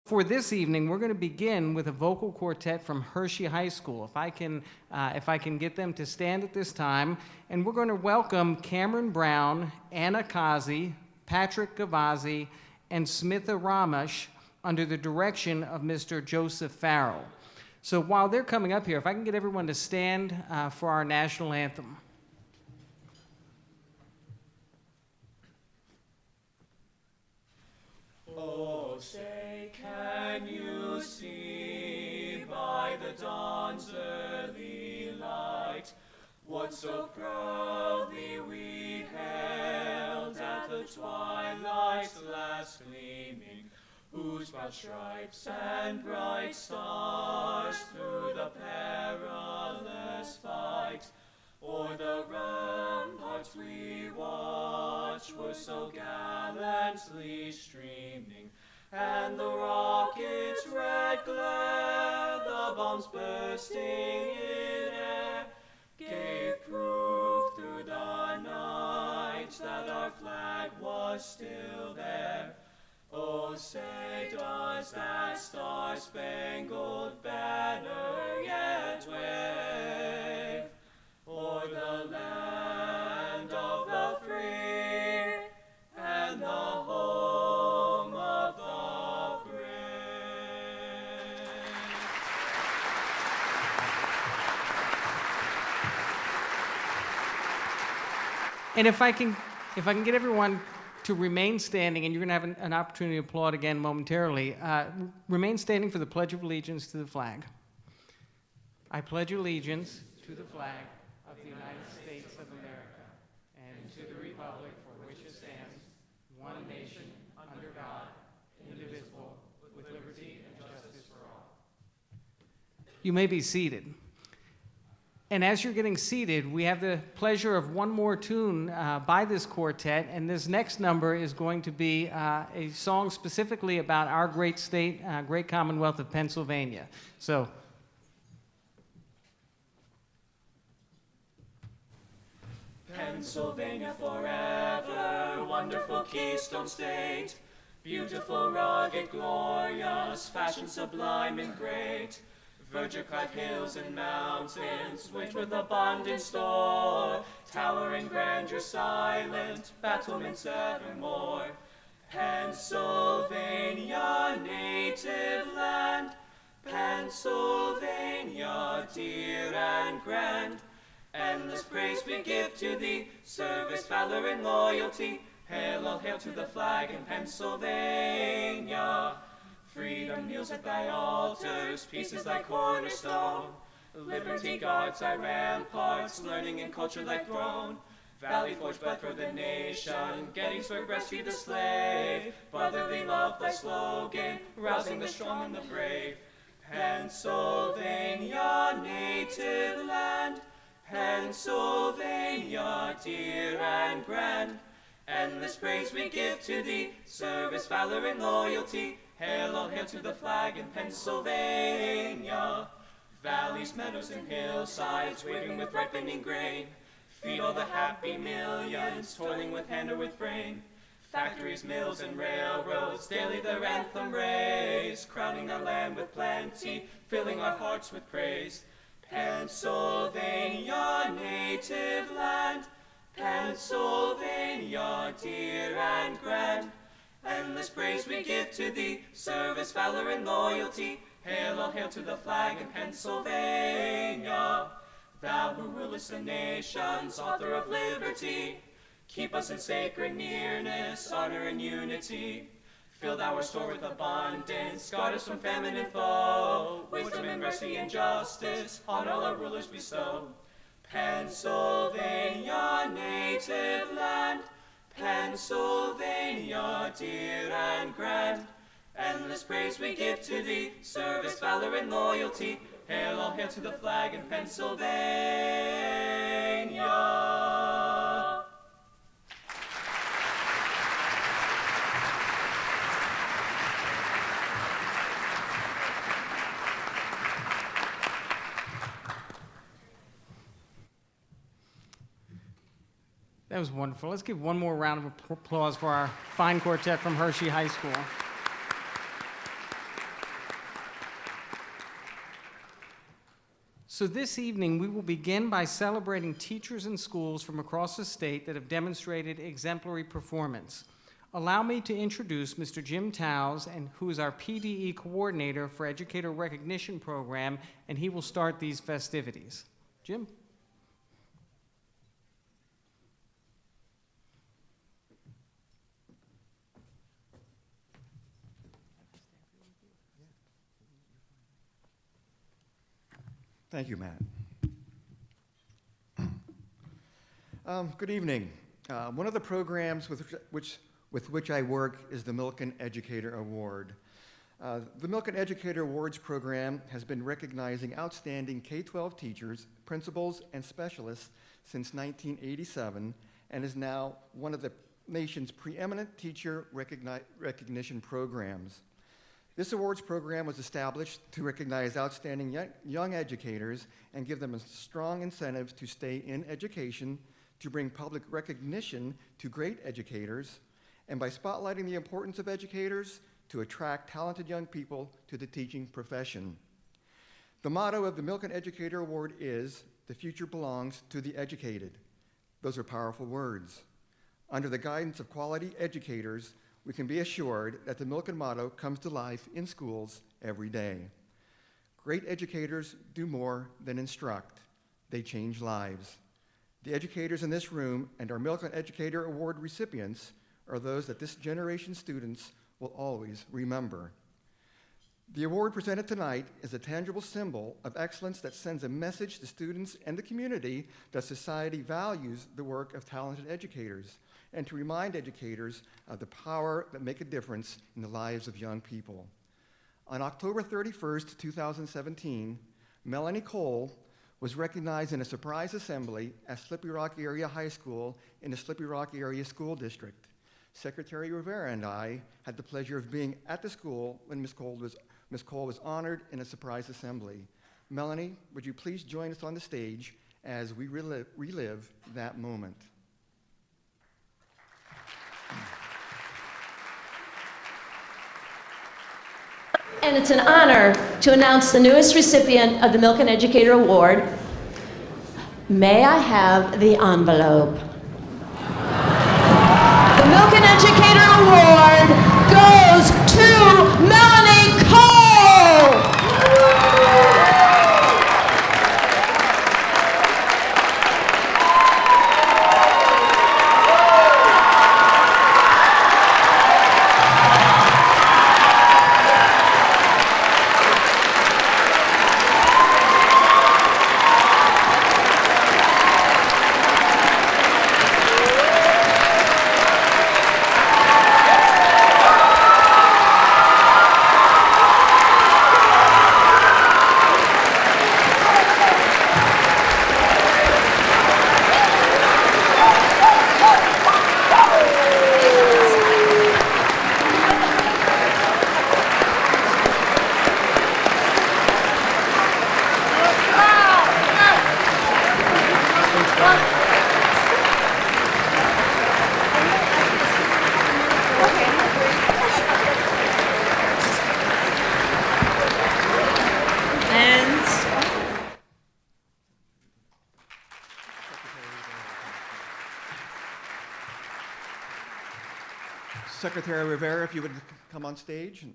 For this evening, we're going to begin with a vocal quartet from Hershey High School. If I can get them to stand at this time, and we're going to welcome Cameron Brown, Anna Kazi, Patrick Gavazzi, and Smitha Ramesh under the direction of Mr. Joseph Farrell. So while they're coming up here, if I can get everyone to stand for our national anthem. Oh, say, can you see by the dawn's early light what so proudly we hailed at the twilight's last gleaming, whose proud stripes and bright stars through the perilous fight o'er the ramparts we watched were so gallantly streaming, and the rocket's red glare, the bombs bursting in air, gave proof through the night that our flag was still there. Oh, say, does that star-spangled banner yet wave o'er the land of the free and the home of the brave? And if I can get everyone to remain standing, and you're going to have an opportunity to applaud again momentarily, remain standing for the Pledge of Allegiance to the flag. I pledge allegiance to the flag of the United States of America and to the republic for which it stands, one nation, under God, indivisible, with liberty and justice for all. You may be seated. And as you're getting seated, we have the pleasure of one more tune by this quartet, and this next number is going to be a song specifically about our great state, great Commonwealth of Pennsylvania. So. Pennsylvania forever, wonderful keystone state, beautiful, rugged, glorious, fashion sublime and great, verdure-clad hills and mountains, which with abundant store, towering grandeur silent, battlements evermore. Pennsylvania, native land, Pennsylvania, dear and grand, endless praise we give to thee, service, valor, and loyalty. Hail, all hail to the flag in Pennsylvania. Freedom kneels at thy altars, peace is thy cornerstone. Liberty guards thy ramparts, learning and culture thy throne. Valley forged blood for the nation, Gettysburg rescued the slave. Brotherly love thy slogan, rousing the strong and the brave. Pennsylvania, native land, Pennsylvania, dear and grand, endless praise we give to thee, service, valor, and loyalty. Hail, all hail to the flag in Pennsylvania. Valleys, meadows, and hillsides, waving with ripening grain, feed all the happy millions, toiling with hand or with brain. Factories, mills, and railroads, daily their anthem raise, crowning our land with plenty, filling our hearts with praise. Pennsylvania, native land, Pennsylvania, dear and grand, endless praise we give to thee, service, valor, and loyalty. Hail, all hail to the flag in Pennsylvania. Thou who rulest the nations, author of liberty, keep us in sacred nearness, honor, and unity. Fill thou our store with abundance, guard us from famine and foe, wisdom and mercy and justice on all our rulers bestow. Pennsylvania, native land, Pennsylvania, dear and grand, endless praise we give to thee, service, valor, and loyalty. Hail, all hail to the flag in Pennsylvania. That was wonderful. Let's give one more round of applause for our fine quartet from Hershey High School. So this evening, we will begin by celebrating teachers and schools from across the state that have demonstrated exemplary performance. Allow me to introduce Mr. Jim Towles, who is our PDE Coordinator for Educator Recognition Program, and he will start these festivities. Jim? Thank you, Matt. Good evening. One of the programs with which I work is the Milken Educator Award. The Milken Educator Awards program has been recognizing outstanding K-12 teachers, principals, and specialists since 1987 and is now one of the nation's preeminent teacher recognition programs. This awards program was established to recognize outstanding young educators and give them a strong incentive to stay in education, to bring public recognition to great educators, and by spotlighting the importance of educators, to attract talented young people to the teaching profession. The motto of the Milken Educator Award is, "The future belongs to the educated." Those are powerful words. Under the guidance of quality educators, we can be assured that the Milken motto comes to life in schools every day. Great educators do more than instruct. They change lives. The educators in this room and our Milken Educator Award recipients are those that this generation's students will always remember. The award presented tonight is a tangible symbol of excellence that sends a message to students and the community that society values the work of talented educators, and to remind educators of the power that make a difference in the lives of young people. On October 31st, 2017, Melanie Cole was recognized in a surprise assembly at Slippery Rock Area High School in the Slippery Rock Area School District. Secretary Rivera and I had the pleasure of being at the school when Ms. Cole was honored in a surprise assembly. Melanie, would you please join us on the stage as we relive that moment? And it's an honor to announce the newest recipient of the Milken Educator Award. May I have the envelope? The Milken Educator Award goes to Melanie Cole! Secretary Rivera, if you would come on stage.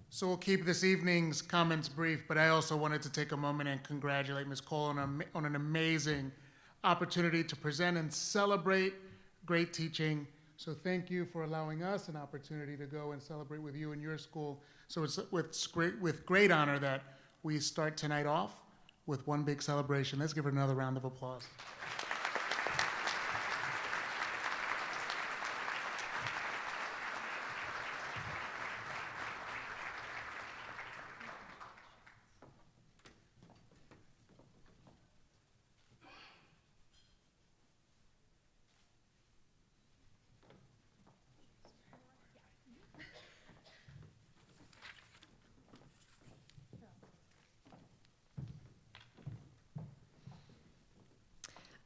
So we'll keep this evening's comments brief, but I also wanted to take a moment and congratulate Ms. Cole on an amazing opportunity to present and celebrate great teaching. So thank you for allowing us an opportunity to go and celebrate with you and your school. So it's with great honor that we start tonight off with one big celebration. Let's give her another round of applause.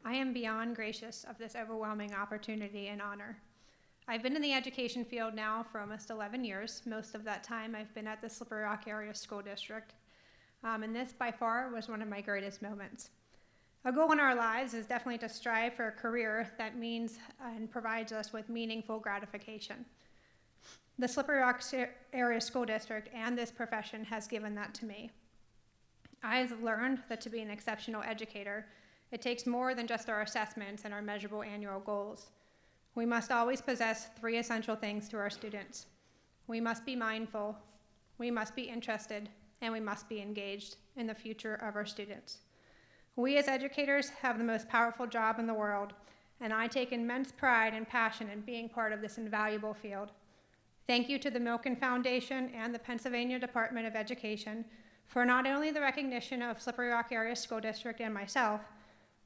I am beyond gracious of this overwhelming opportunity and honor. I've been in the education field now for almost 11 years. Most of that time I've been at the Slippery Rock Area School District. And this by far was one of my greatest moments. A goal in our lives is definitely to strive for a career that means and provides us with meaningful gratification. The Slippery Rock Area School District and this profession has given that to me. I've learned that to be an exceptional educator, it takes more than just our assessments and our measurable annual goals. We must always possess 3 essential things to our students. We must be mindful, we must be interested, and we must be engaged in the future of our students. We as educators have the most powerful job in the world, and I take immense pride and passion in being part of this invaluable field. Thank you to the Milken Foundation and the Pennsylvania Department of Education for not only the recognition of Slippery Rock Area School District and myself,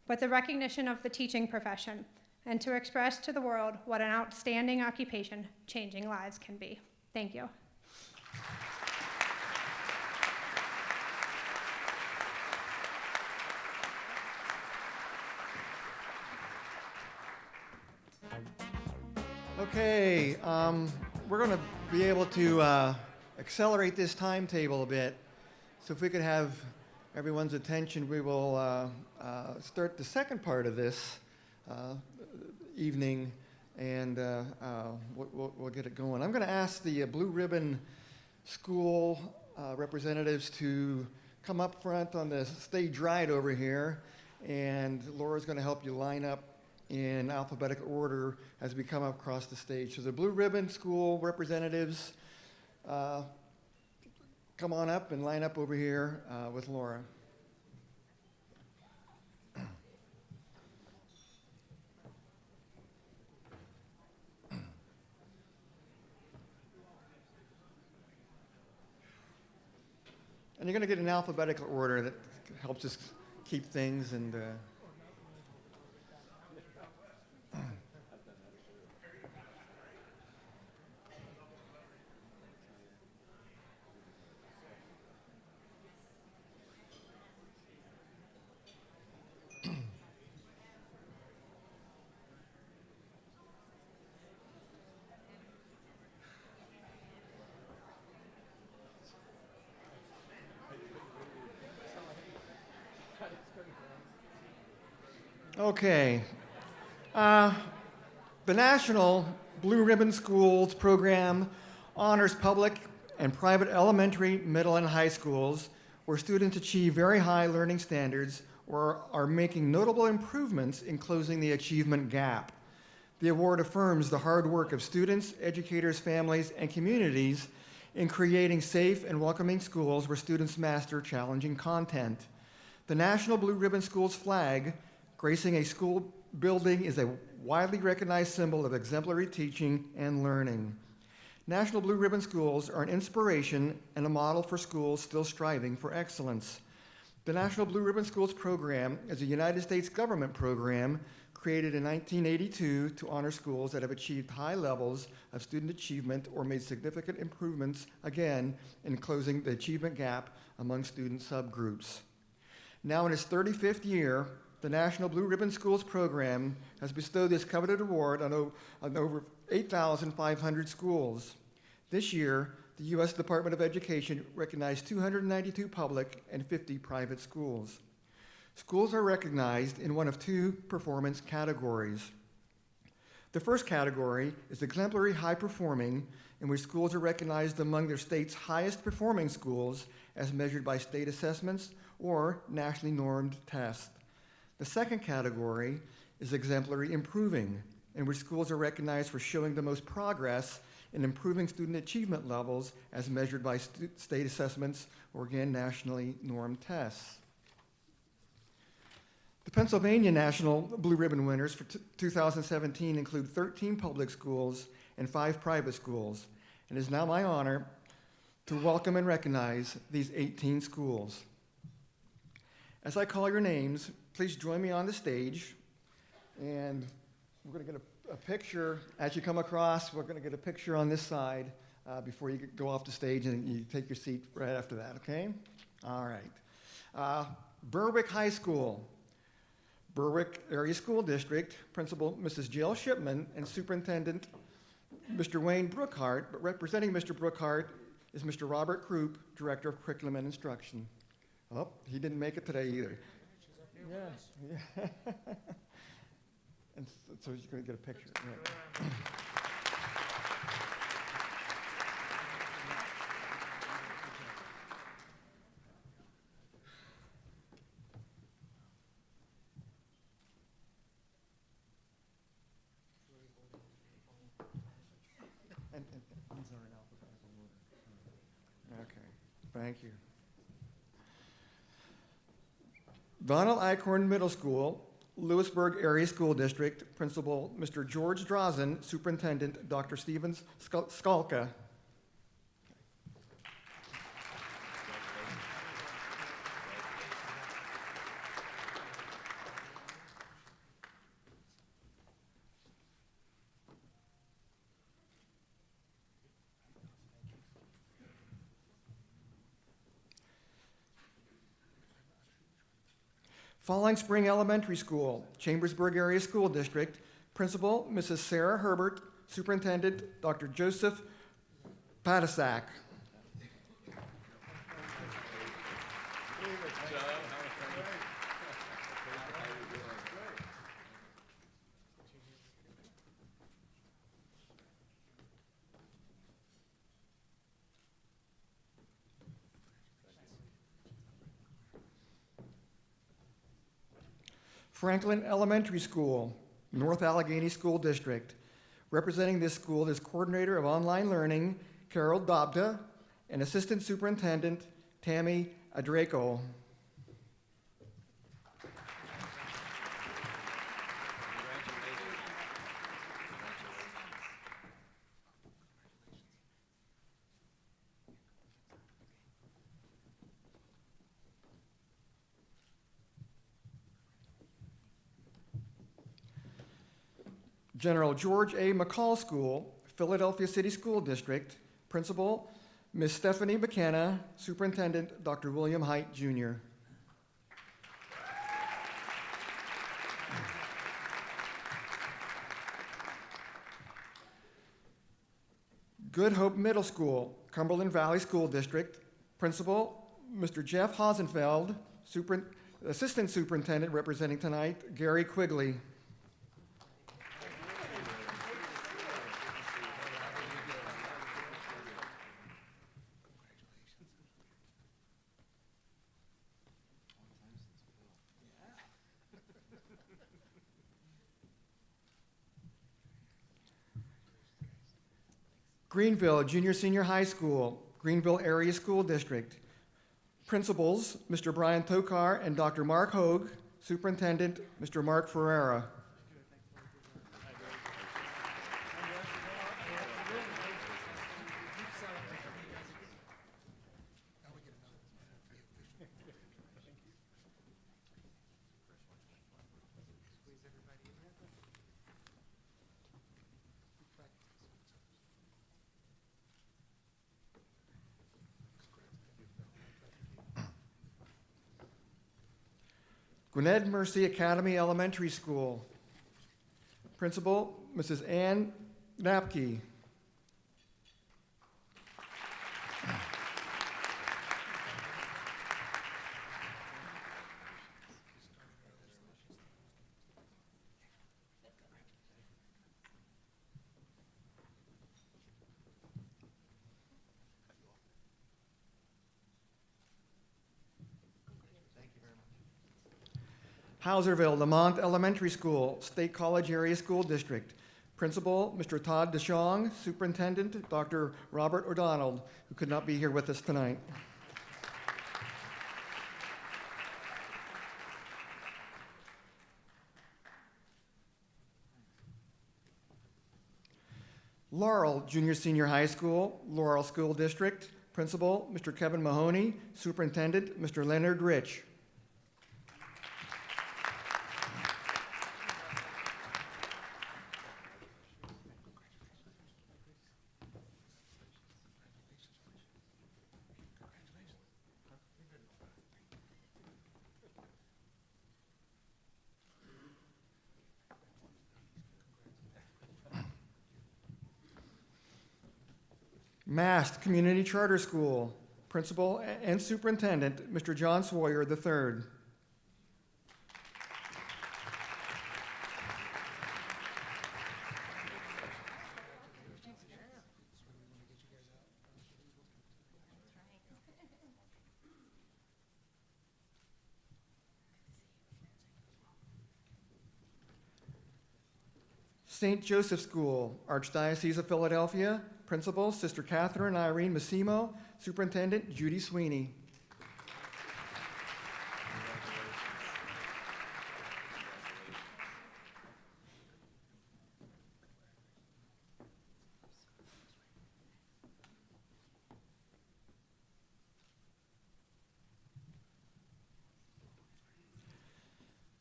but the recognition of the teaching profession, and to express to the world what an outstanding occupation changing lives can be. Thank you. Okay, we're going to be able to accelerate this timetable a bit. So if we could have everyone's attention, we will start the second part of this evening, and we'll get it going. I'm going to ask the Blue Ribbon School representatives to come up front on the stage right over here, and Laura's going to help you line up in alphabetical order as we come up across the stage. So the Blue Ribbon School representatives, come on up and line up over here with Laura. And you're going to get an alphabetical order that helps us keep things and okay. The National Blue Ribbon Schools program honors public and private elementary, middle, and high schools where students achieve very high learning standards or are making notable improvements in closing the achievement gap. The award affirms the hard work of students, educators, families, and communities in creating safe and welcoming schools where students master challenging content. The National Blue Ribbon Schools flag gracing a school building is a widely recognized symbol of exemplary teaching and learning. National Blue Ribbon Schools are an inspiration and a model for schools still striving for excellence. The National Blue Ribbon Schools program is a United States government program created in 1982 to honor schools that have achieved high levels of student achievement or made significant improvements, again, in closing the achievement gap among student subgroups. Now in its 35th year, the National Blue Ribbon Schools program has bestowed this coveted award on over 8,500 schools. This year, the U.S. Department of Education recognized 292 public and 50 private schools. Schools are recognized in one of 2 performance categories. The first category is exemplary high performing, in which schools are recognized among their state's highest performing schools as measured by state assessments or nationally normed tests. The second category is exemplary improving, in which schools are recognized for showing the most progress in improving student achievement levels as measured by state assessments or, again, nationally normed tests. The Pennsylvania National Blue Ribbon winners for 2017 include 13 public schools and 5 private schools, and it is now my honor to welcome and recognize these 18 schools. As I call your names, please join me on the stage, and we're going to get a picture as you come across. We're going to get a picture on this side before you go off the stage, and you take your seat right after that, okay? All right. Berwick High School. Berwick Area School District, Principal Mrs. Jill Shipman, and Superintendent Mr. Wayne Brookhart, but representing Mr. Brookhart is Mr. Robert Krupp, Director of Curriculum and Instruction. Oh, he didn't make it today either. Yeah. And so he's going to get a picture. Yeah. And these are in alphabetical order. Okay, thank you. Donald Eichhorn Middle School, Lewisburg Area School District, Principal Mr. George Drazen, Superintendent Dr. Stevens Skalka. Falling Spring Elementary School, Chambersburg Area School District, Principal Mrs. Sarah Herbert, Superintendent Dr. Joseph Patasak. Franklin Elementary School, North Allegheny School District. Representing this school is Coordinator of Online Learning, Carol Dobda, and Assistant Superintendent, Tammy Adraco. General George A. McCall School, Philadelphia City School District, Principal Ms. Stephanie McKenna, Superintendent Dr. William Height, Jr. Good Hope Middle School, Cumberland Valley School District, Principal Mr. Jeff Hosenfeld, Assistant Superintendent representing tonight, Gary Quigley. Greenville Junior Senior High School, Greenville Area School District. Principals, Mr. Brian Tokar and Dr. Mark Hogue. Superintendent, Mr. Mark Ferreira. Gwinnett Mercy Academy Elementary School. Principal, Mrs. Ann Napke. Hauserville Lamont Elementary School, State College Area School District. Principal, Mr. Todd DeShong. Superintendent, Dr. Robert O'Donnell, who could not be here with us tonight. Laurel Junior Senior High School, Laurel School District. Principal, Mr. Kevin Mahoney. Superintendent, Mr. Leonard Rich. Mast Community Charter School, Principal and Superintendent, Mr. John Sawyer III. St. Joseph School, Archdiocese of Philadelphia, Principal, Sister Catherine Irene Massimo, Superintendent, Judy Sweeney.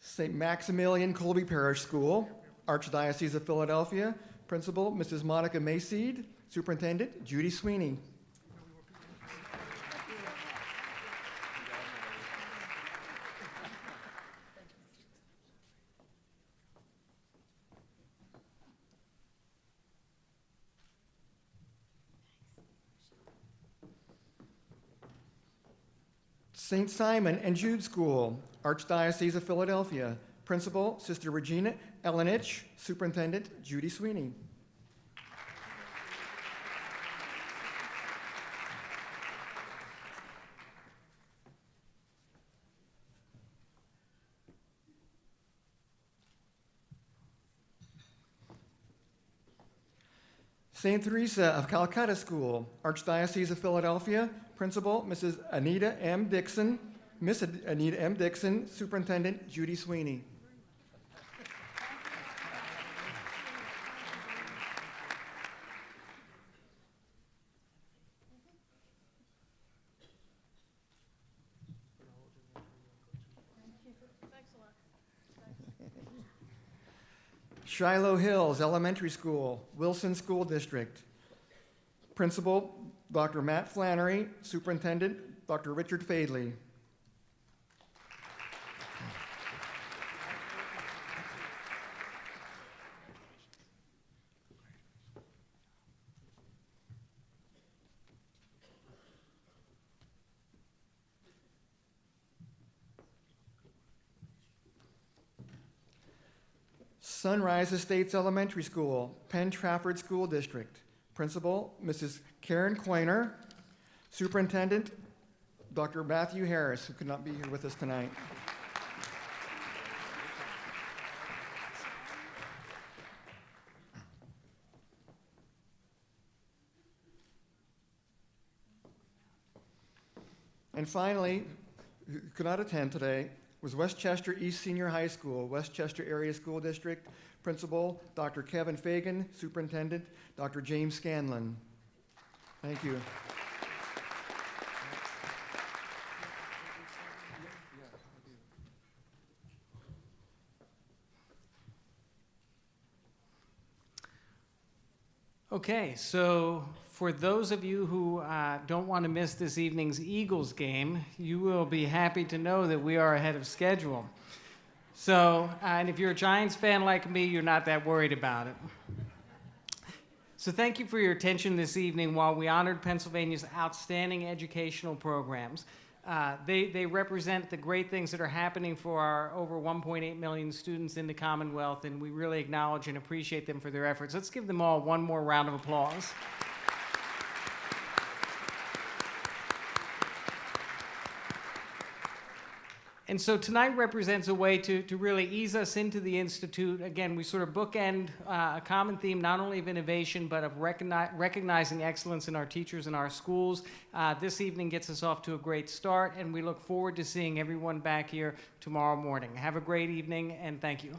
St. Maximilian Colby Parish School, Archdiocese of Philadelphia, Principal, Mrs. Monica Mayseed, Superintendent, Judy Sweeney. St. Simon and Jude School, Archdiocese of Philadelphia, Principal, Sister Regina Elenich, Superintendent, Judy Sweeney. St. Teresa of Calcutta School, Archdiocese of Philadelphia, Principal, Mrs. Anita M. Dixon, Miss Anita M. Dixon, Superintendent, Judy Sweeney. Shiloh Hills Elementary School, Wilson School District. Principal, Dr. Matt Flannery. Superintendent, Dr. Richard Fadley. Sunrise Estates Elementary School, Penn Trafford School District. Principal, Mrs. Karen Coiner. Superintendent, Dr. Matthew Harris, who could not be here with us tonight. And finally, who could not attend today, was Westchester East Senior High School, Westchester Area School District. Principal, Dr. Kevin Fagan. Superintendent, Dr. James Scanlon. Thank you. Okay, so for those of you who don't want to miss this evening's Eagles game, you will be happy to know that we are ahead of schedule. So, and if you're a Giants fan like me, you're not that worried about it. So thank you for your attention this evening while we honored Pennsylvania's outstanding educational programs. They represent the great things that are happening for our over 1.8 million students in the Commonwealth, and we really acknowledge and appreciate them for their efforts. Let's give them all one more round of applause. And so tonight represents a way to really ease us into the Institute. Again, we sort of bookend a common theme, not only of innovation, but of recognizing excellence in our teachers and our schools. This evening gets us off to a great start, and we look forward to seeing everyone back here tomorrow morning. Have a great evening, and thank you.